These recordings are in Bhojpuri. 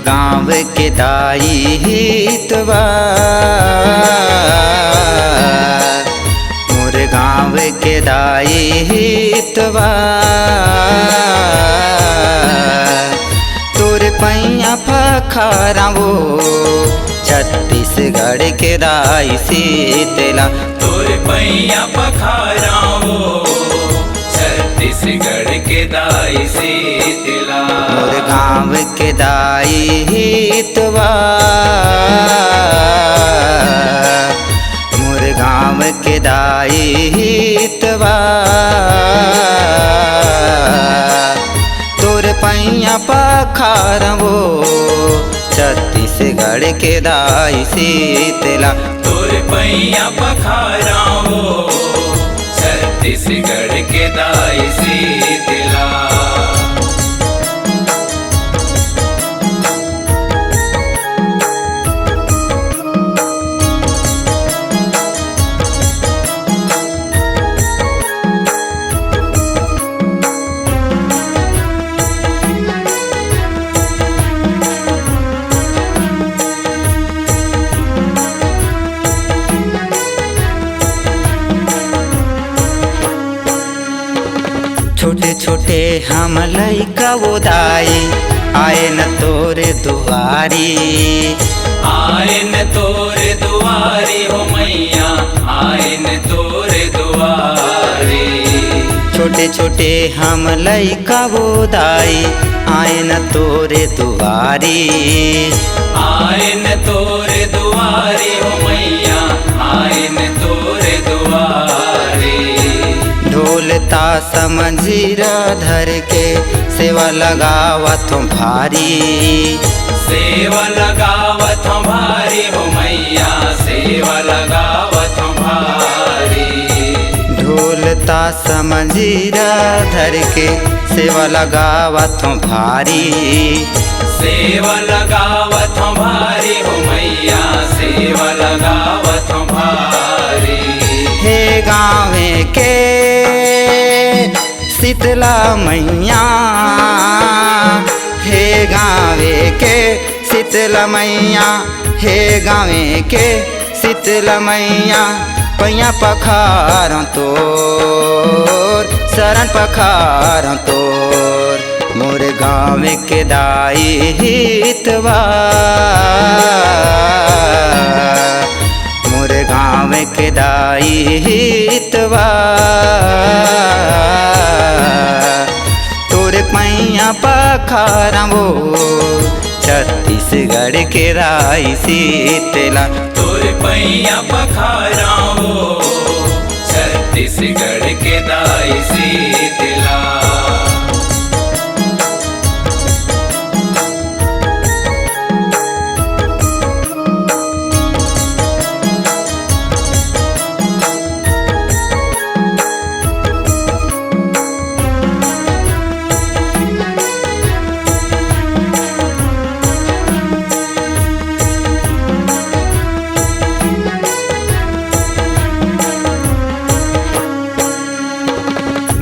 गाँव के दाई हितवा, मोर गाँव के दाई हितवा। तोर पैया पखारावो छत्तीसगढ़ के दाई शीतला। तोर पैया पखारावो छत्तीसगढ़ के दाई शीतला। मोर गाँव के दाई हितवा, मोर गाँव के दाई हितवा। तोर पैया पखारवो छत्तीसगढ़ के दाई शीतला। तोर पैया पखारावो छत्तीसगढ़ के दाई शीतला। छोटे छोटे हम लइका वो दाई आए न तोरे दुआरी। आए न तोरे दुआरी हो मैया, आए न तोरे दुआरी। छोटे छोटे हम लइका वो दाई आए न तोरे दुआरी। आए न तोरे दुआरी हो मैया, आए न तोरे दुआरी। ढोलता समझीरा धर के सेवा लगावत भारी। सेवा लगावत भारी हो मैया, सेवा लगावत भारी। ढोलता समझीरा धर के सेवा लगावत भारी। सेवा लगावत भारी हो मैया, सेवा लगावत भारी। हे गाँवे के शीतला मैया, हे गाँवे के शीतला मैया, हे गाँवे के शीतला मैया। पैया पखार तोर शरण पखार तोर, मोर गाँव के दाई हितवा, मोर गाँव के दाई हितवा। तोर पैया पखारावो छत्तीसगढ़ के दाई शीतला। तोर पैया पखारावो छत्तीसगढ़ के दाई शीतला।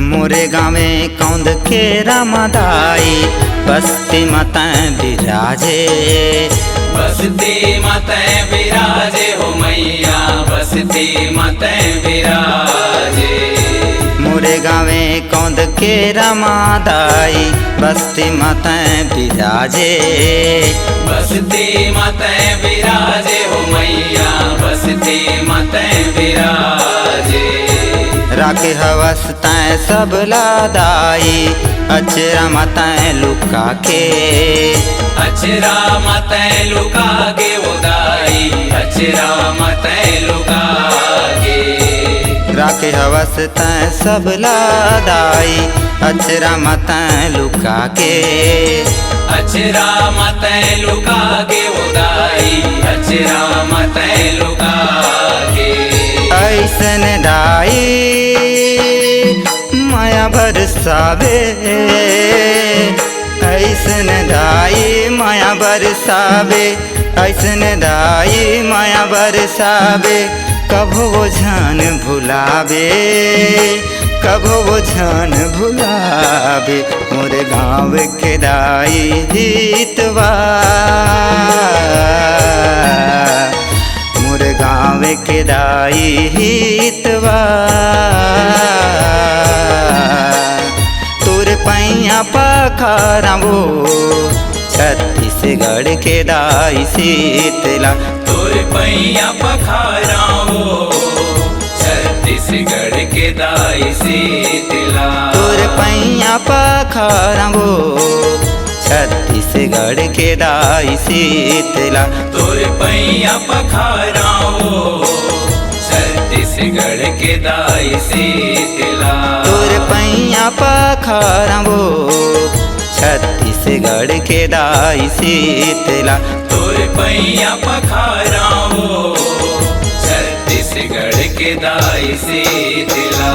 मोरे गाँवे कौंद के रामदाई बस्ती माता बिराजे। बसती माता बिराजे हो मैया, बसती माता बिराजे। मोरे गाँवे कौंद के रामदाई बस्ती माता बिराजे। बसती माता बिराजे हो मैया, बसती माता बिराजे। राखे हवस तैं सब लादाई अचरा माताएं लुका के। अचरा माताएं लुका के उदाई, अचरा माताएं लुका के। राखे हवस तैं सब लादाई अचरा माताएं लुका के। अचरा माताएं लुका के उदाई, अचरा माताएं लुका के। ऐसन दाई माया बरसावे, ऐसन दाई माया बरसावे, ऐसन दाई माया बरसावे। कभो वो जान भुलावे, कभो वो जान भुलावे। मोरे गाँव के दाई हितवा। के दाई हितवा तोर पैया पखारबो छत्तीसगढ़ के दाई शीतला तोर पैया पखाराओ छत्तीसगढ़ के दाई शीतला तोर पैया पखारबो छत्तीसगढ़ के दाई शीतला तोर पैया पखाराओ छत्तीसगढ़ के दाई शीतला तोर पैया पखारबो छत्तीसगढ़ के दाई शीतला तोर पैया पखाराओ छत्तीसगढ़ के दाई शीतला।